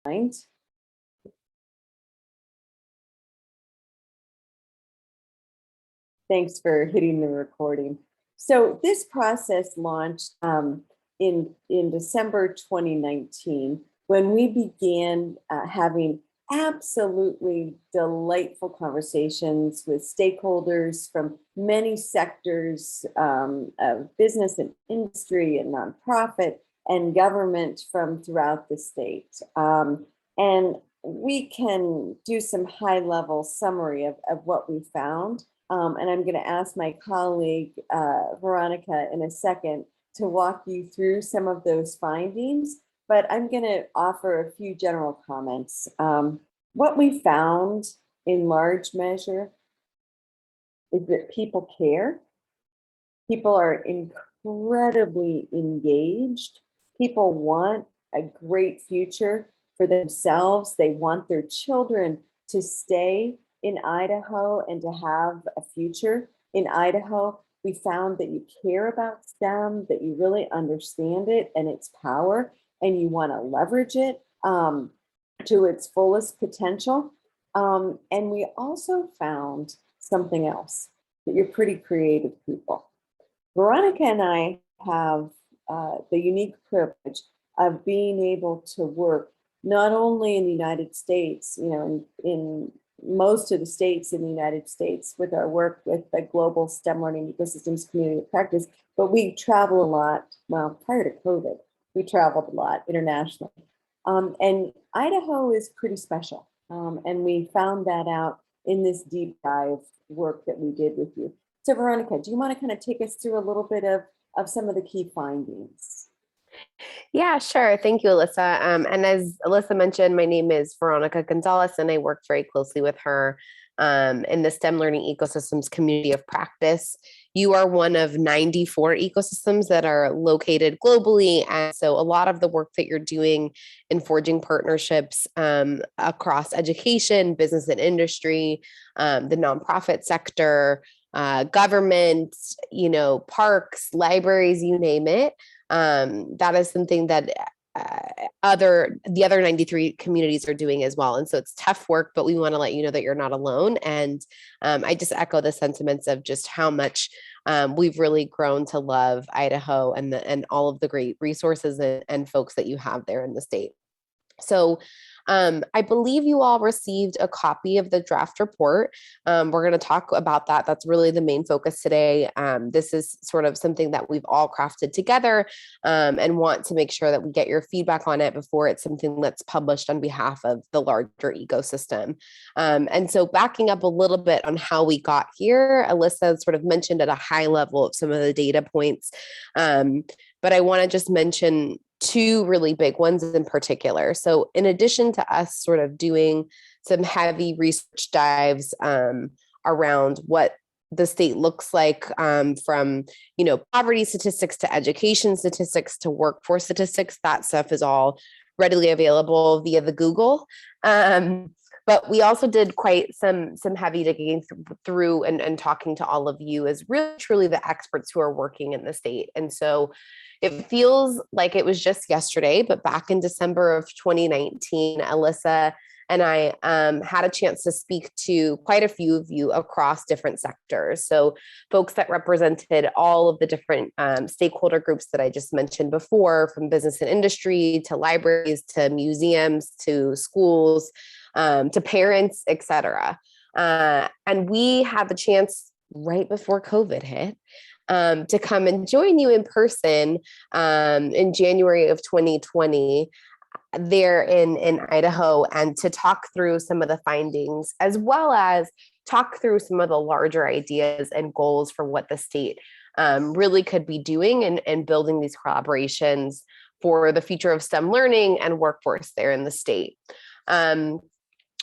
mind. Thanks for hitting the recording. So this process launched in December 2019 when we began having absolutely delightful conversations with stakeholders from many sectors of business and industry and nonprofit and government from throughout the state. And we can do some high-level summary of what we found. And I'm going to ask my colleague, Veronica, in a second to walk you through some of those findings, but I'm going to offer a few general comments. What we found in large measure is that people care. People are incredibly engaged. People want a great future for themselves. They want their children to stay in Idaho and to have a future in Idaho. We found that you care about STEM, that you really understand it and its power, and you want to leverage it to its fullest potential. And we also found something else, that you're pretty creative people. Veronica and I have the unique privilege of being able to work not only in the United States, in most of the states in the United States with our work with the global STEM learning ecosystems community of practice, but we travel a lot. Well, prior to COVID, we traveled a lot internationally. And Idaho is pretty special. And we found that out in this deep dive work that we did with you. So Veronica, do you want to kind of take us through a little bit of some of the key findings? Yeah, sure. Thank you, Alyssa. And as Alyssa mentioned, my name is Veronica Gonzalez, and I work very closely with her in the STEM learning ecosystems community of practice. You are one of 94 ecosystems that are located globally. And so a lot of the work that you're doing in forging partnerships across education, business and industry, the nonprofit sector, government, parks, libraries, you name it. That is something that the other 93 communities are doing as well. And so it's tough work, but we want to let you know that you're not alone. And I just echo the sentiments of just how much we've really grown to love Idaho and all of the great resources and folks that you have there in the state. So I believe you all received a copy of the draft report. We're going to talk about that. That's really the main focus today. This is sort of something that we've all crafted together and want to make sure that we get your feedback on it before it's something that's published on behalf of the larger ecosystem. And so backing up a little bit on how we got here, Alyssa sort of mentioned at a high level of some of the data points, but I want to just mention two really big ones in particular. So in addition to us sort of doing some heavy research dives around what the state looks like from, poverty statistics to education statistics to workforce statistics, that stuff is all readily available via the Google. But we also did quite some heavy digging through and talking to all of you as really truly the experts who are working in the state. And so it feels like it was just yesterday, but back in December of 2019, Alyssa and I had a chance to speak to quite a few of you across different sectors. So folks that represented all of the different stakeholder groups that I just mentioned before, from business and industry to libraries to museums to schools to parents, et cetera. And we had the chance right before COVID hit to come and join you in person in January of 2020 there in Idaho, and to talk through some of the findings, as well as talk through some of the larger ideas and goals for what the state really could be doing and building these collaborations for the future of STEM learning and workforce there in the state.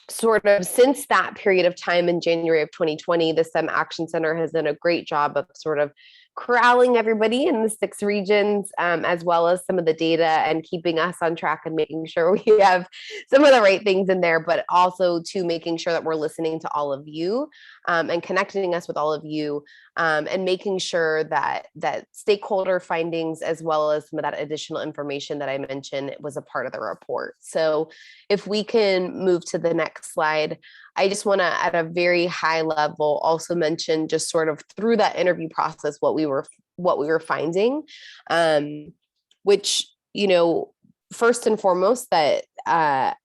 Sort of since that period of time in January of 2020, the STEM Action Center has done a great job of sort of corralling everybody in the 6 regions, as well as some of the data and keeping us on track and making sure we have some of the right things in there, but also to making sure that we're listening to all of you and connecting us with all of you, and making sure that stakeholder findings, as well as some of that additional information that I mentioned, was a part of the report. So if we can move to the next slide, I just want to, at a very high level, also mention just sort of through that interview process what we were finding, which, first and foremost, that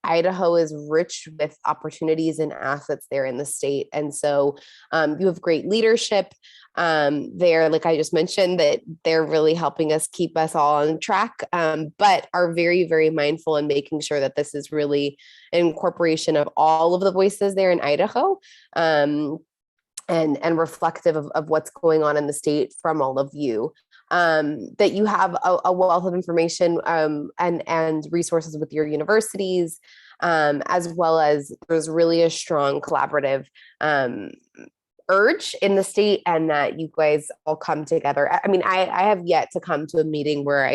Idaho is rich with opportunities and assets there in the state. And so you have great leadership there, like I just mentioned, that they're really helping us keep us all on track, but are very, very mindful in making sure that this is really an incorporation of all of the voices there in Idaho. And reflective of what's going on in the state from all of you. That you have a wealth of information and resources with your universities, as well as there's really a strong collaborative urge in the state, and that you guys all come together. I mean, I have yet to come to a meeting where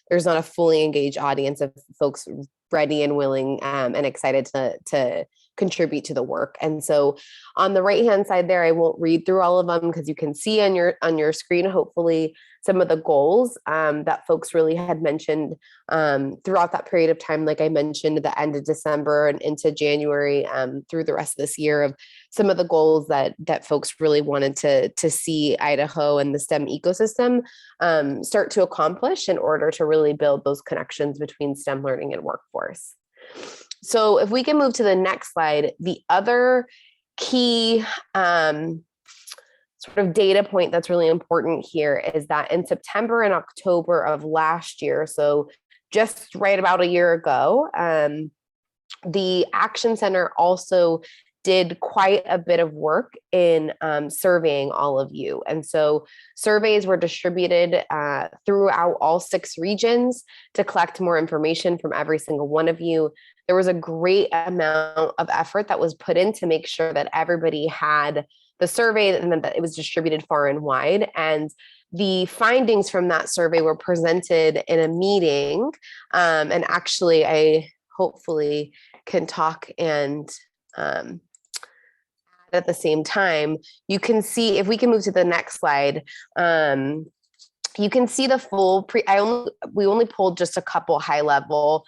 there's not a fully engaged audience of folks ready and willing and excited to contribute to the work. And so on the right hand side there, I won't read through all of them because you can see on your screen, hopefully, some of the goals that folks really had mentioned throughout that period of time. Like I mentioned, at the end of December and into January, through the rest of this year, of some of the goals that folks really wanted to see Idaho and the STEM ecosystem start to accomplish in order to really build those connections between STEM learning and workforce. So if we can move to the next slide, the other key sort of data point that's really important here is that in September and October of last year, so just right about a year ago, the Action Center also did quite a bit of work in surveying all of you. And so surveys were distributed throughout all 6 regions to collect more information from every single one of you. There was a great amount of effort that was put in to make sure that everybody had the survey and then that it was distributed far and wide. And the findings from that survey were presented in a meeting. And actually, I hopefully can talk and at the same time. You can see, if we can move to the next slide, you can see the full we only pulled just a couple high level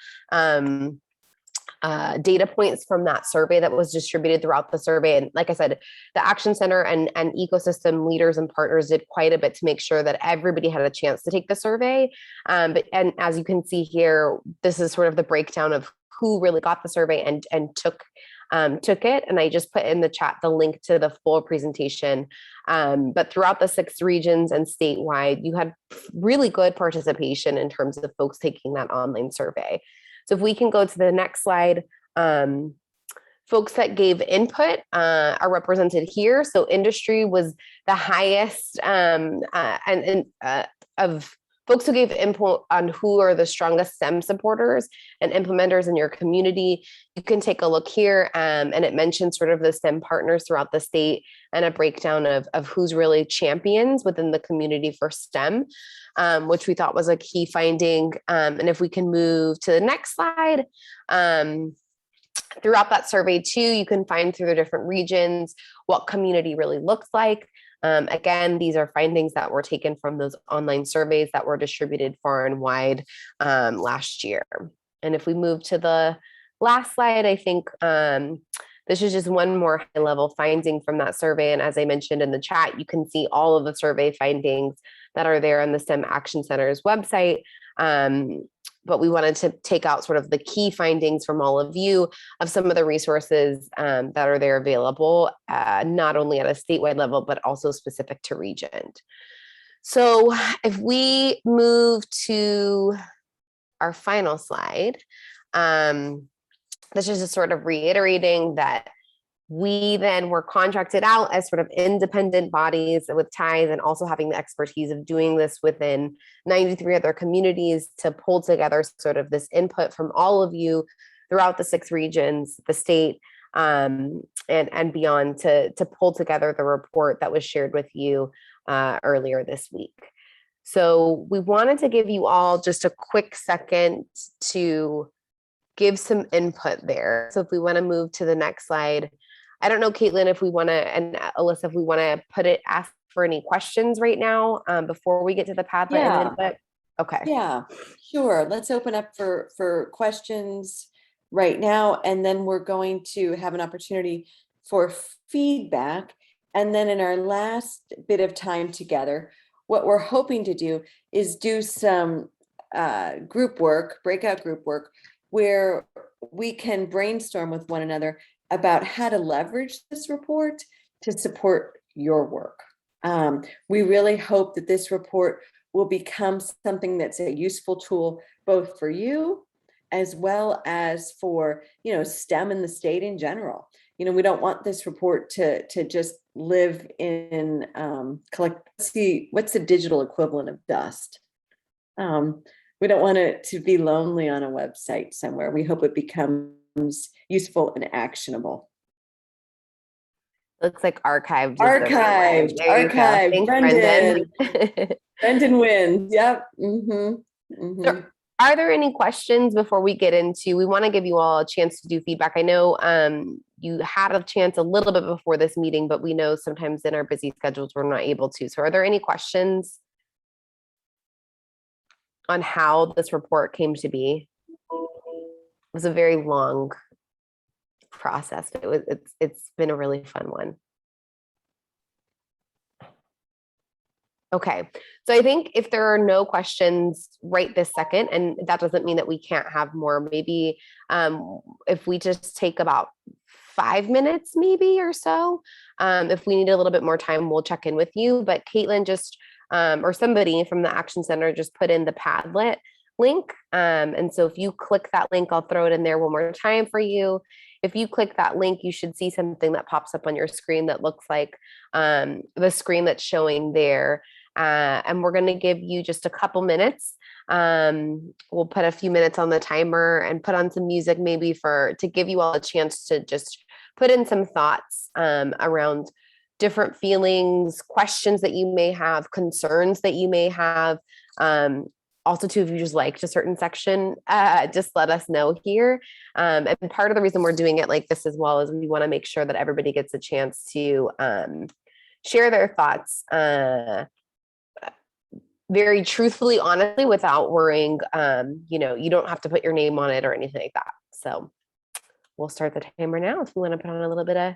data points from that survey that was distributed throughout the survey. And like I said, the Action Center and ecosystem leaders and partners did quite a bit to make sure that everybody had a chance to take the survey. And as you can see here, this is sort of the breakdown of who really got the survey and took it. And I just put in the chat the link to the full presentation. But throughout the 6 regions and statewide, you had really good participation in terms of folks taking that online survey. So if we can go to the next slide, folks that gave input are represented here. So industry was the highest of folks who gave input on who are the strongest STEM supporters and implementers in your community. You can take a look here, and it mentions sort of the STEM partners throughout the state and a breakdown of who's really champions within the community for STEM, which we thought was a key finding. And if we can move to the next slide, throughout that survey too, you can find through the different regions what community really looks like. Again, these are findings that were taken from those online surveys that were distributed far and wide last year. And if we move to the last slide, I think this is just one more high level finding from that survey. And as I mentioned in the chat, you can see all of the survey findings that are there on the STEM Action Center's website. But we wanted to take out sort of the key findings from all of you of some of the resources that are there available, not only at a statewide level, but also specific to region. So if we move to our final slide, this is just sort of reiterating that we then were contracted out as sort of independent bodies with ties and also having the expertise of doing this within 93 other communities to pull together sort of this input from all of you throughout the 6 regions, the state, and beyond to pull together the report that was shared with you earlier this week. So we wanted to give you all just a quick second to give some input there. So if we want to move to the next slide, I don't know, Caitlin, if we want to, and Alyssa, if we want to ask for any questions right now before we get to the Padlet and the Yeah. input. Okay. Yeah, sure. Let's open up for questions right now, and then we're going to have an opportunity for feedback. And then in our last bit of time together, what we're hoping to do is do some group work, breakout group work, where we can brainstorm with one another about how to leverage this report to support your work. We really hope that this report will become something that's a useful tool both for you as well as for, STEM and the state in general. We don't want this report to just live in what's the digital equivalent of dust. We don't want it to be lonely on a website somewhere. We hope it becomes useful and actionable. Looks like archived. Archived. Thanks, Brendan. Brendan. Brendan wins. Yep. So are there any questions before we get into, we want to give you all a chance to do feedback. I know you had a chance a little bit before this meeting, but we know sometimes in our busy schedules, we're not able to. So are there any questions on how this report came to be? It was a very long process. It's been a really fun one. Okay, so I think if there are no questions right this second, and that doesn't mean that we can't have more, maybe if we just take about 5 minutes maybe or so, if we need a little bit more time, we'll check in with you. But Caitlin just, or somebody from the Action Center just put in the Padlet link. And so if you click that link, I'll throw it in there one more time for you. If you click that link, you should see something that pops up on your screen that looks like the screen that's showing there. And we're going to give you just a couple minutes. We'll put a few minutes on the timer and put on some music maybe to give you all a chance to just put in some thoughts around different feelings, questions that you may have, concerns that you may have. Also, too, if you just liked a certain section, just let us know here. And part of the reason we're doing it like this as well is we want to make sure that everybody gets a chance to share their thoughts very truthfully, honestly, without worrying. You don't have to put your name on it or anything like that. So we'll start the timer now if you want to put on a little bit of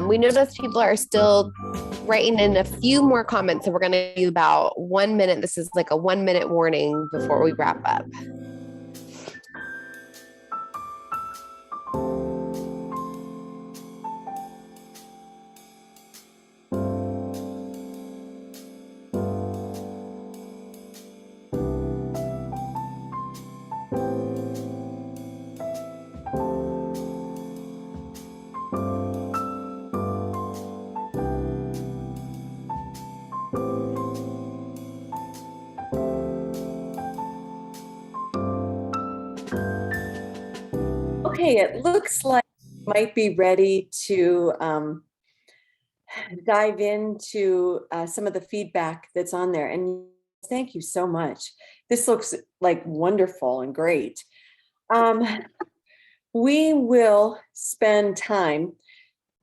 We noticed people are still writing in a few more comments, so we're going to do about 1 minute. This is like a 1 minute warning before we wrap up. Okay, it looks like we might be ready to dive into some of the feedback that's on there. And thank you so much. This looks like wonderful and great. We will spend time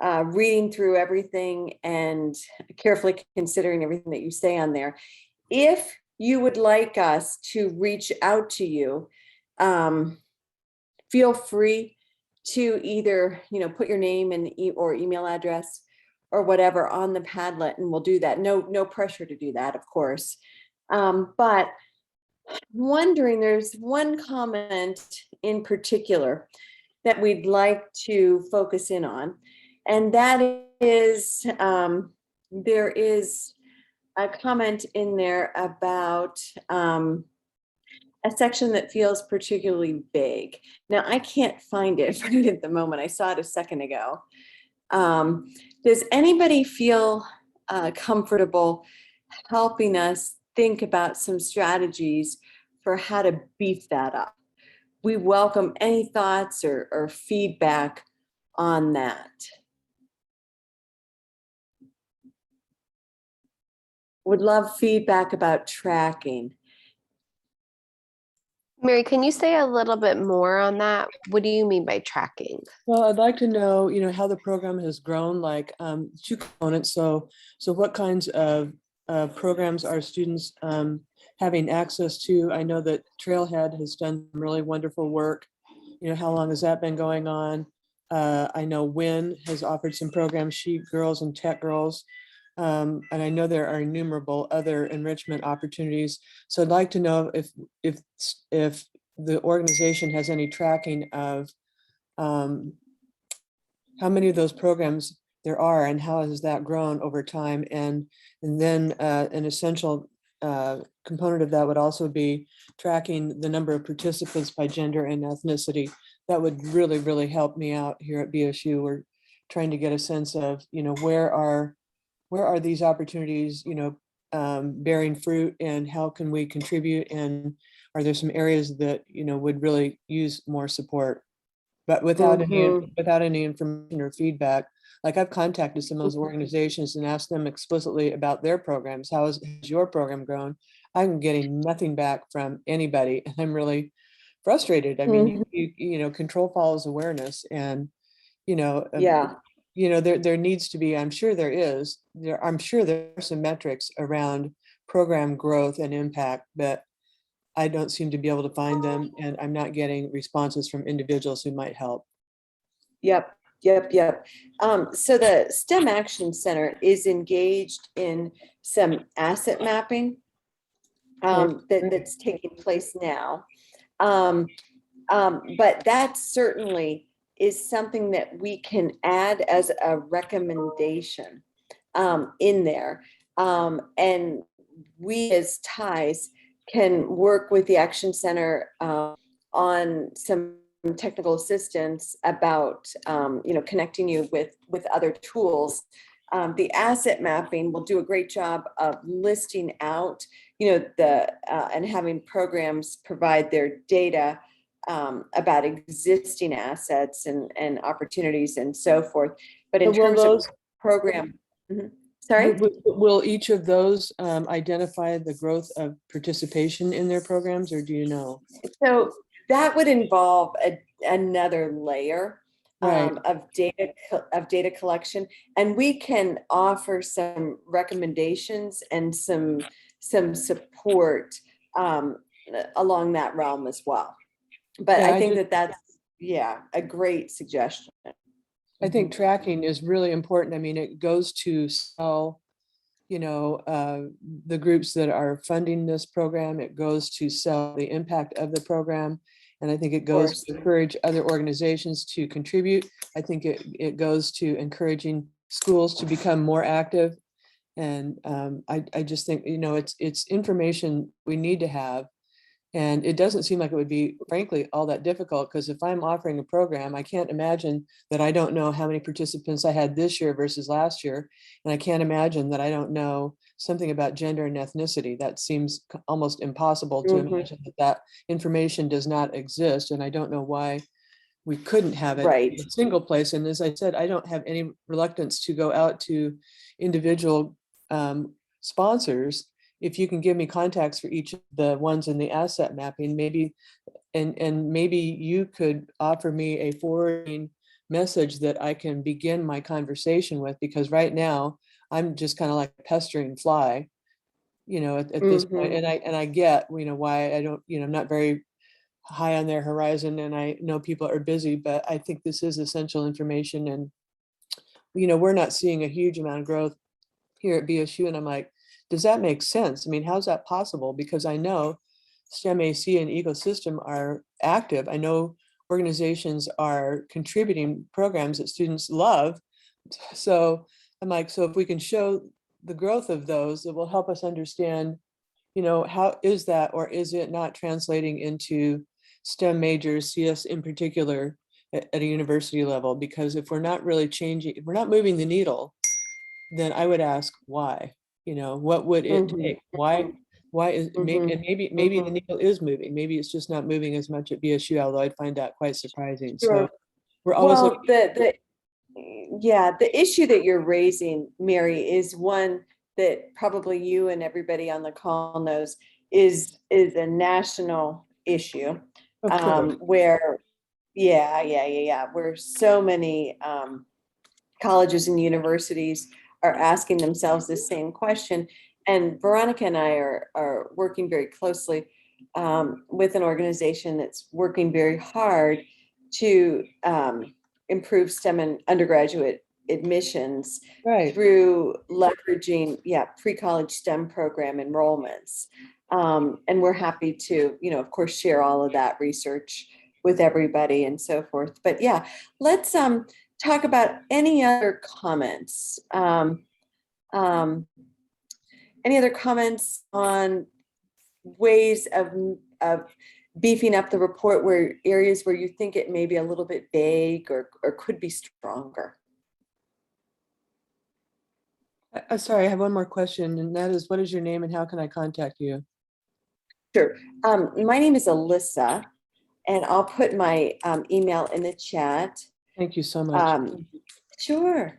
reading through everything and carefully considering everything that you say on there. If you would like us to reach out to you, feel free to either, put your name and or email address or whatever on the Padlet, and we'll do that. No pressure to do that, of course. But wondering, there's one comment in particular that we'd like to focus in on, and that is there is a comment in there about a section that feels particularly vague. Now, I can't find it right at the moment. I saw it a second ago. Does anybody feel comfortable helping us think about some strategies for how to beef that up? We welcome any thoughts or feedback on that. Would love feedback about tracking. Mary, can you say a little bit more on that? What do you mean by tracking? Well, I'd like to know, how the program has grown, like two components. So what kinds of programs are students having access to? I know that Trailhead has done some really wonderful work. How long has that been going on? I know WIN has offered some programs, Sheep Girls and Tech Girls. And I know there are innumerable other enrichment opportunities. So I'd like to know if the organization has any tracking of how many of those programs there are and how has that grown over time. And then an essential component of that would also be tracking the number of participants by gender and ethnicity. That would really, really help me out here at BSU. We're trying to get a sense of, where are these opportunities, bearing fruit, and how can we contribute, and are there some areas that would really use more support, but without any information or feedback. Like, I've contacted some of those organizations and asked them explicitly about their programs. Has your program grown? I'm getting nothing back from anybody, and I'm really frustrated. I mean, control follows awareness, and Yeah. there needs to be, I'm sure there are some metrics around program growth and impact, but I don't seem to be able to find them, and I'm not getting responses from individuals who might help. Yep. So the STEM Action Center is engaged in some asset mapping that's taking place now. But that certainly is something that we can add as a recommendation in there. And we as TIES can work with the Action Center on some technical assistance about connecting you with other tools. The asset mapping will do a great job of listing out and having programs provide their data about existing assets and opportunities and so forth. But in terms of program, sorry? Will each of those identify the growth of participation in their programs, or do you know? So that would involve another layer. Right. Of data collection, and we can offer some recommendations and some support along that realm as well. But Yeah, I think that's a great suggestion. I think tracking is really important. I mean, it goes to sell, the groups that are funding this program. It goes to sell the impact of the program. And I think it goes to encourage other organizations to contribute. I think it goes to encouraging schools to become more active. And I just think, it's information we need to have. And it doesn't seem like it would be, frankly, all that difficult, because if I'm offering a program, I can't imagine that I don't know how many participants I had this year versus last year. And I can't imagine that I don't know something about gender and ethnicity. That seems almost impossible to imagine that information does not exist. And I don't know why we couldn't have it in a single place. And as I said, I don't have any reluctance to go out to individual sponsors. If you can give me contacts for each of the ones in the asset mapping, maybe, and maybe you could offer me a forwarding message that I can begin my conversation with, because right now I'm just kind of like a pestering fly, at this point. And I get, why I don't, I'm not very high on their horizon, and I know people are busy, but I think this is essential information. And, we're not seeing a huge amount of growth here at BSU. And I'm like, does that make sense? I mean, how's that possible? Because I know STEM AC and ecosystem are active. I know organizations are contributing programs that students love. So I'm like, so if we can show the growth of those, it will help us understand, how is that, or is it not translating into STEM majors, CS in particular, at a university level? Because if we're not really changing, if we're not moving the needle, then I would ask why. What would it take? Why is maybe the needle is moving. Maybe it's just not moving as much at BSU, although I'd find that quite surprising. So we're always the issue that you're raising, Mary, is one that probably you and everybody on the call knows is a national issue. Where where so many colleges and universities are asking themselves the same question. And Veronica and I are working very closely with an organization that's working very hard to improve STEM and undergraduate admissions through leveraging pre-college STEM program enrollments. And we're happy to, of course, share all of that research with everybody and so forth. But let's talk about any other comments. Any other comments on ways of beefing up the report, where areas where you think it may be a little bit vague or could be stronger? Sorry, I have one more question, and that is, what is your name and how can I contact you? Sure. My name is Alyssa, and I'll put my email in the chat. Thank you so much. Sure.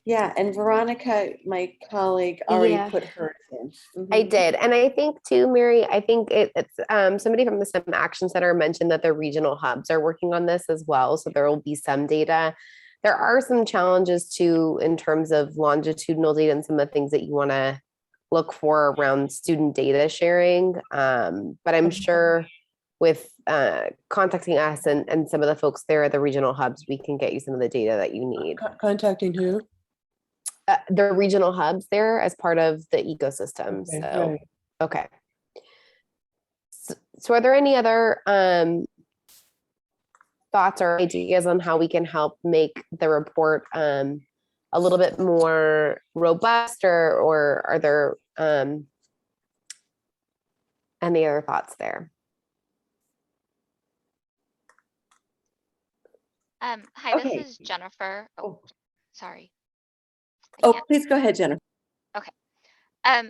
Yeah, and Veronica, my colleague, already put hers in. I did. And I think too, Mary, I think it's somebody from the STEM Action Center mentioned that the regional hubs are working on this as well. So there will be some data. There are some challenges too in terms of longitudinal data and some of the things that you want to look for around student data sharing. But I'm sure with contacting us and some of the folks there at the regional hubs, we can get you some of the data that you need. Contacting who? The regional hubs there as part of the ecosystem. Okay. So are there any other thoughts or ideas on how we can help make the report a little bit more robust, or are there any other thoughts there? Hi, this is Jennifer. Oh, sorry. Please go ahead, Jennifer. Okay.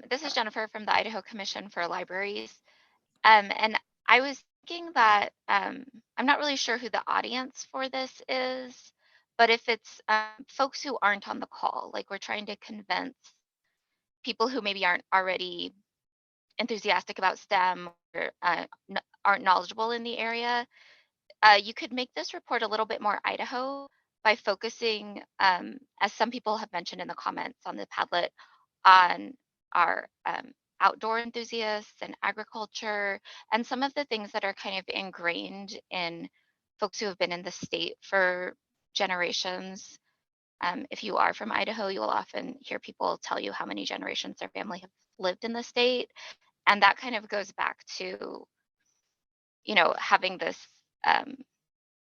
This is Jennifer from the Idaho Commission for Libraries. And I was thinking that I'm not really sure who the audience for this is, but if it's folks who aren't on the call, like we're trying to convince people who maybe aren't already enthusiastic about STEM or aren't knowledgeable in the area, you could make this report a little bit more Idaho by focusing, as some people have mentioned in the comments on the Padlet, on our outdoor enthusiasts and agriculture and some of the things that are kind of ingrained in folks who have been in the state for generations. If you are from Idaho, you will often hear people tell you how many generations their family have lived in the state. And that kind of goes back to, having this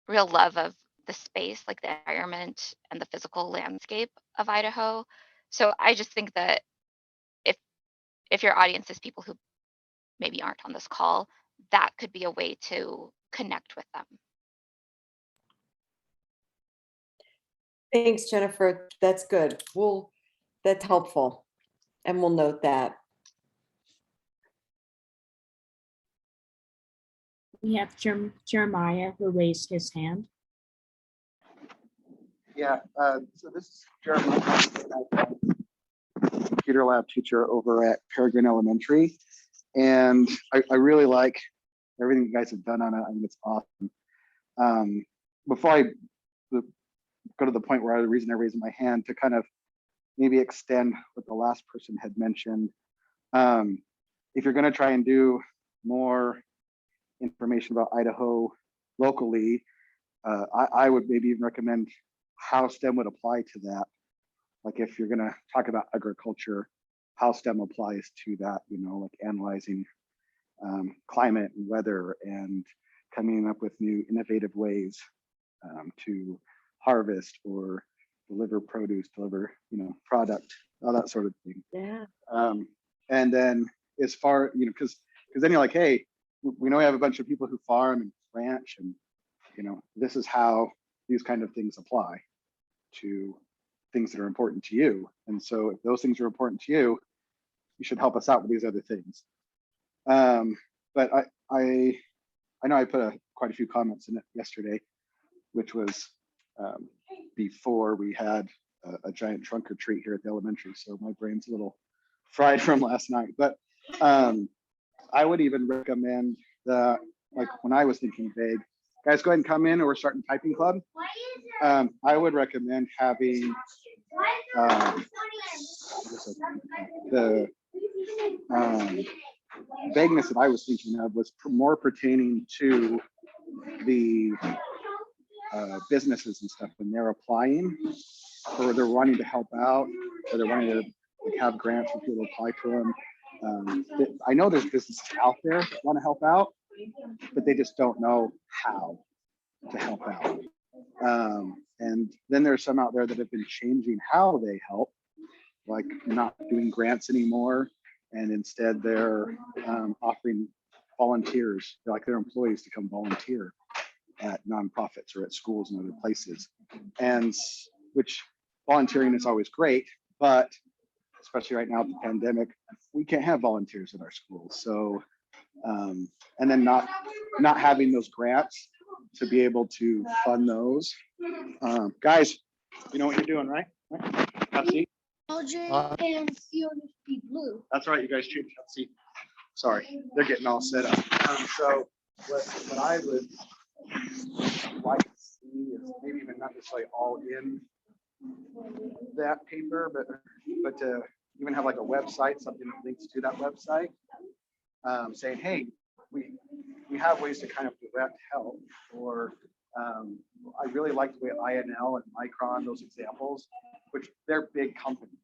real love of the space, like the environment and the physical landscape of Idaho. So I just think that if your audience is people who maybe aren't on this call, that could be a way to connect with them. Thanks, Jennifer. That's good. That's helpful. And we'll note that. We have Jeremiah who raised his hand. Yeah, so this is Jeremiah, computer lab teacher over at Peregrine Elementary. And I really like everything you guys have done on it. I think it's awesome. Before I go to the point where the reason I raised my hand to kind of maybe extend what the last person had mentioned. If you're going to try and do more information about Idaho locally, I would maybe even recommend how STEM would apply to that. Like if you're going to talk about agriculture, how STEM applies to that, like analyzing climate and weather and coming up with new innovative ways to harvest or deliver produce, deliver, product, all that sort of thing. Yeah. And then as far, because then you're like, hey, we know we have a bunch of people who farm and ranch and, this is how these kind of things apply to things that are important to you. And so if those things are important to you, you should help us out with these other things. But I know I put quite a few comments in it yesterday, which was before we had a giant trunk or treat here at the elementary. So my brain's a little fried from last night. But I would even recommend that, like when I was thinking vague, guys, go ahead and come in, or we're starting typing club. I would recommend having the vagueness that I was thinking of was more pertaining to the businesses and stuff when they're applying, or they're wanting to help out, or they're wanting to have grants for people to apply to them. I know there's businesses out there that want to help out, but they just don't know how to help out. And then there's some out there that have been changing how they help, like not doing grants anymore, and instead they're offering volunteers, like their employees, to come volunteer at nonprofits or at schools and other places. And which volunteering is always great, but especially right now with the pandemic, we can't have volunteers at our schools. So, and then not having those grants to be able to fund those. Guys, you know what you're doing, right? Have a seat. And be blue. That's right, you guys choose. Have a seat. Sorry, they're getting all set up. So what I would like to see is maybe even not necessarily all in that paper, but to even have like a website, something that links to that website, saying, hey, we have ways to kind of direct help, or I really like the way INL and Micron, those examples, which they're big companies.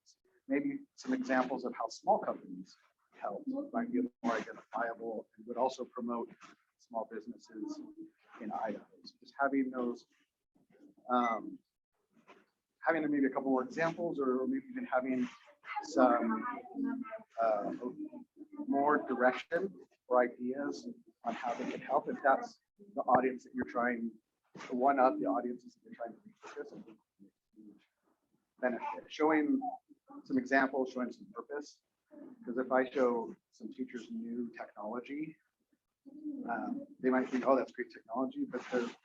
Maybe some examples of how small companies help might be more identifiable and would also promote small businesses in Idaho. So just having those, having maybe a couple more examples, or maybe even having some more direction or ideas on how they can help, if that's the audience that you're trying to one up, the audiences that you're trying to reach with this, benefit. Showing some examples, showing some purpose. Because if I show some teachers new technology, they might think, oh, that's great technology, but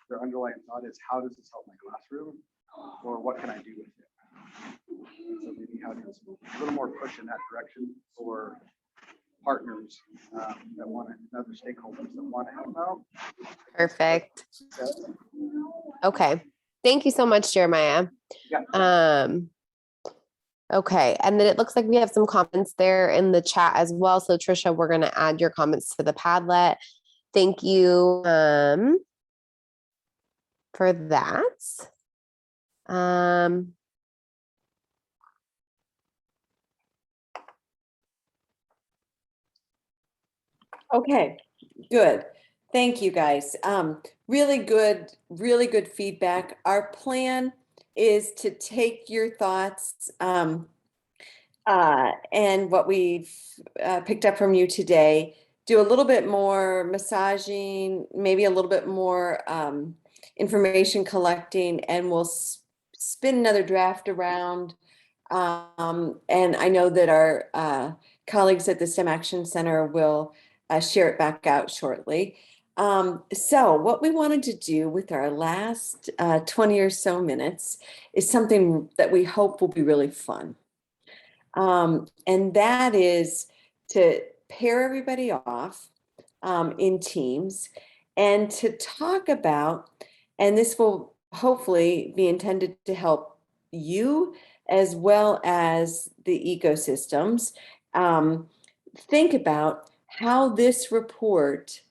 their underlying thought is, how does this help my classroom? Or what can I do with it? So maybe having a little more push in that direction for partners that want to, other stakeholders that want to help out. Perfect. Okay. Thank you so much, Jeremiah. Yeah. Okay, and then it looks like we have some comments there in the chat as well. So Trisha, we're going to add your comments to the Padlet. Thank you for that. Okay, good. Thank you, guys. Really good feedback. Our plan is to take your thoughts and what we've picked up from you today, do a little bit more massaging, maybe a little bit more information collecting, and we'll spin another draft around. And I know that our colleagues at the STEM Action Center will share it back out shortly. So what we wanted to do with our last 20 or so minutes is something that we hope will be really fun. And that is to pair everybody off in teams and to talk about, and this will hopefully be intended to help you as well as the ecosystems, think about how this report,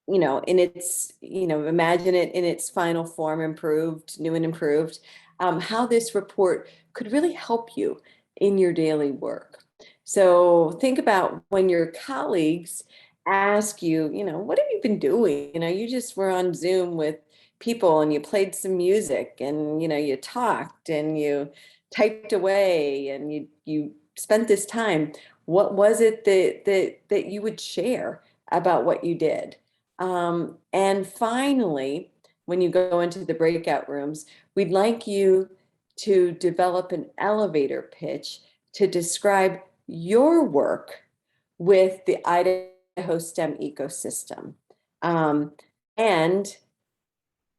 in its, imagine it in its final form, improved, new and improved, how this report could really help you in your daily work. So think about when your colleagues ask you, what have you been doing? You just were on Zoom with people and you played some music and, you talked and you typed away and you spent this time. What was it that you would share about what you did? And finally, when you go into the breakout rooms, we'd like you to develop an elevator pitch to describe your work with the Idaho STEM ecosystem. And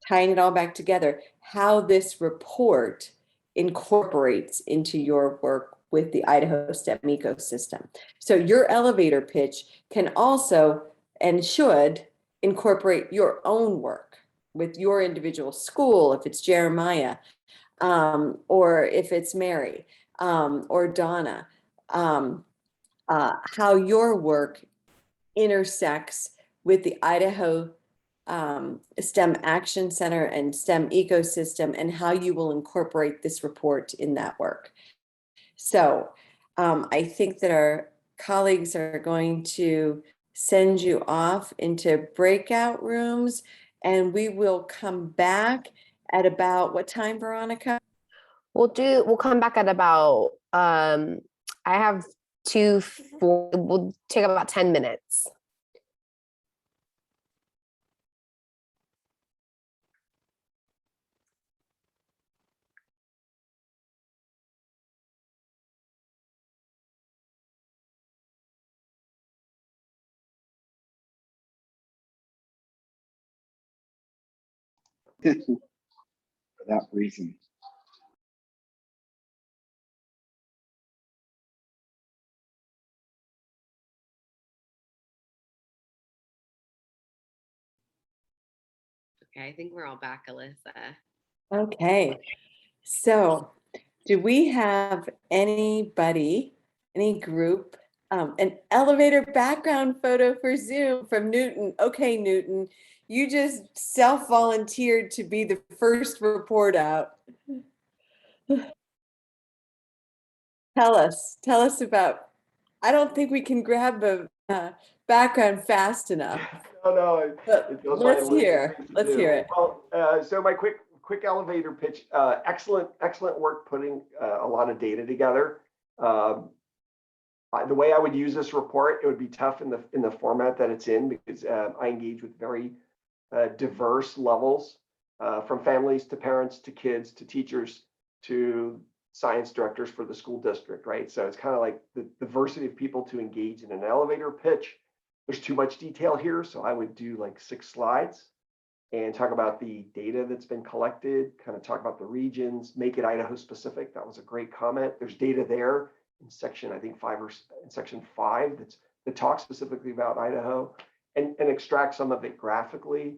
tying it all back together, how this report incorporates into your work with the Idaho STEM ecosystem. So your elevator pitch can also and should incorporate your own work with your individual school, if it's Jeremiah, or if it's Mary, or Donna, how your work intersects with the Idaho STEM Action Center and STEM ecosystem, and how you will incorporate this report in that work. So I think that our colleagues are going to send you off into breakout rooms, and we will come back at about what time, Veronica? We'll come back at about, I have we'll take about 10 minutes. For that reason. Okay, I think we're all back, Alyssa. Okay, so do we have anybody, any group, an elevator background photo for Zoom from Newton? Okay, Newton, you just self-volunteered to be the first report out. Tell us about, I don't think we can grab a background fast enough. No, But it goes let's my list of hear things to do. it. Well, so my quick elevator pitch. Excellent work putting a lot of data together. The way I would use this report, it would be tough in the format that it's in, because I engage with very diverse levels, from families to parents to kids to teachers to science directors for the school district, right? So it's kind of like the diversity of people to engage in an elevator pitch. There's too much detail here, so I would do like 6 slides and talk about the data that's been collected, kind of talk about the regions, make it Idaho specific. That was a great comment. There's data there in section, I think 5 or in section 5 that talks specifically about Idaho, and extract some of it graphically,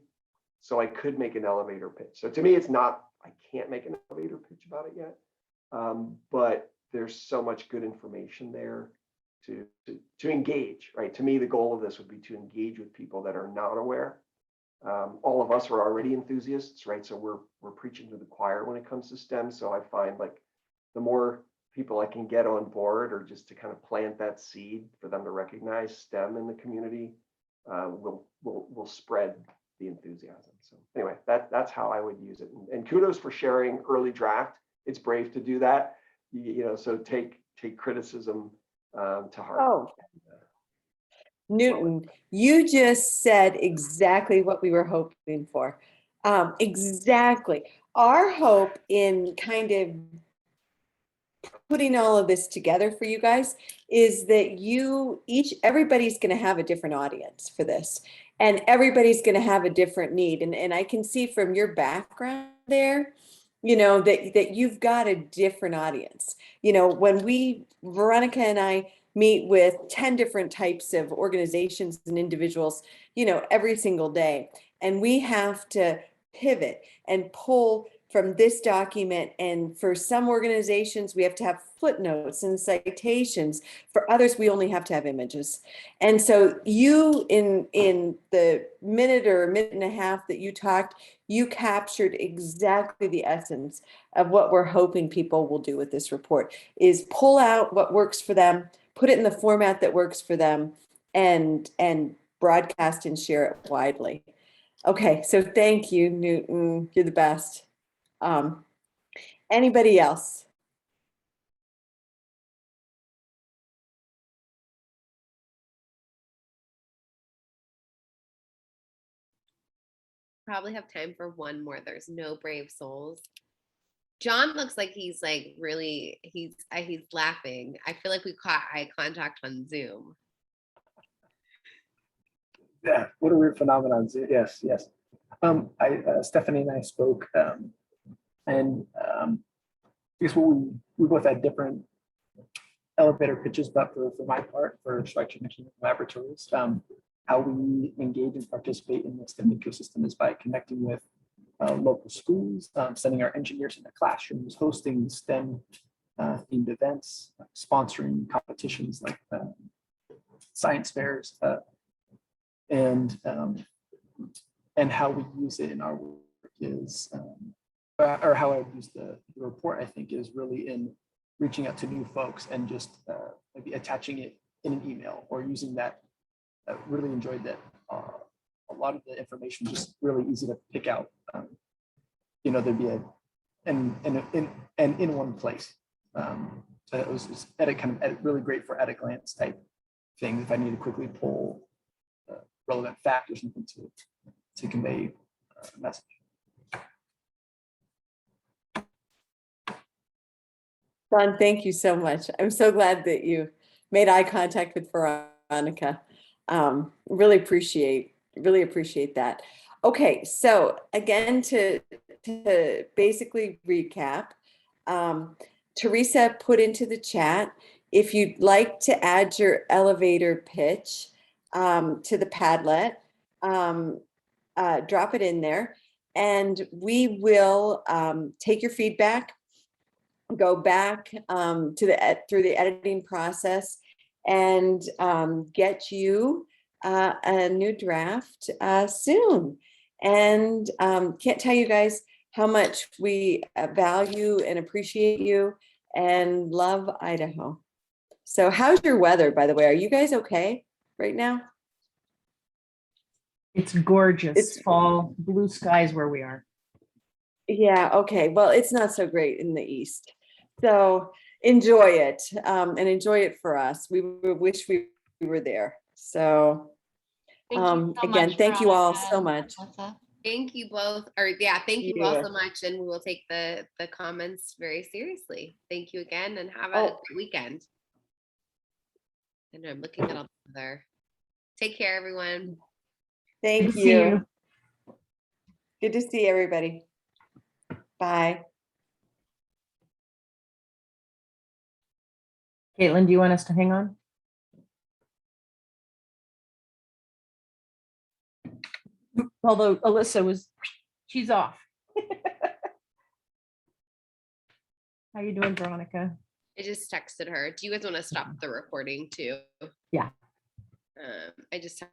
so I could make an elevator pitch. So to me, it's not I can't make an elevator pitch about it yet. But there's so much good information there to engage, right? To me, the goal of this would be to engage with people that are not aware. All of us are already enthusiasts, right? So we're preaching to the choir when it comes to STEM. So I find like the more people I can get on board, or just to kind of plant that seed for them to recognize STEM in the community, will spread the enthusiasm. So anyway, that's how I would use it. And kudos for sharing early draft. It's brave to do that. So take criticism to heart. Oh, Newton, you just said exactly what we were hoping for. Exactly. Our hope in kind of putting all of this together for you guys is that everybody's going to have a different audience for this, and everybody's going to have a different need. And I can see from your background there, that you've got a different audience. When Veronica and I meet with 10 different types of organizations and individuals, every single day, and we have to pivot and pull from this document. And for some organizations, we have to have footnotes and citations. For others, we only have to have images. And so you, in the minute or a minute and a half that you talked, you captured exactly the essence of what we're hoping people will do with this report, is pull out what works for them, put it in the format that works for them, and broadcast and share it widely. Okay, so thank you, Newton. You're the best. Anybody else? Probably have time for one more. There's no brave souls. John looks like he's like really, he's laughing. I feel like we caught eye contact on Zoom. Yeah, what a weird phenomenon. Yes. Stephanie and I spoke, and I guess we both had different elevator pitches, but for my part, for structure engineering laboratories, how we engage and participate in the STEM ecosystem is by connecting with local schools, sending our engineers into classrooms, hosting STEM themed events, sponsoring competitions like science fairs, and how we use it in our work is, or how I would use the report, I think, is really in reaching out to new folks and just maybe attaching it in an email, or using that. I really enjoyed that. A lot of the information just really easy to pick out. There'd be in one place. So it was just really great for at a glance type things. If I need to quickly pull relevant fact or something to convey a message. Don, thank you so much. I'm so glad that you made eye contact with Veronica. Really appreciate that. Okay, so again, to basically recap, Teresa put into the chat, if you'd like to add your elevator pitch to the Padlet, drop it in there, and we will take your feedback, go back through the editing process, and get you a new draft soon. And can't tell you guys how much we value and appreciate you and love Idaho. So how's your weather, by the way? Are you guys okay right now? It's gorgeous. It's fall, blue skies where we are. Yeah, okay. Well, it's not so great in the East. So enjoy it, and enjoy it for us. We wish we were there. So again, thank you all so much. Thank you both, thank you all so much, and we will take the comments very seriously. Thank you again, and have a great weekend. And I'm looking at all the other. Take care, everyone. Thank you. Good to see everybody. Bye. Caitlin, do you want us to hang on? Although Alyssa she's off. How you doing, Veronica? I just texted her. Do you guys want to stop the recording too? Yeah. I just texted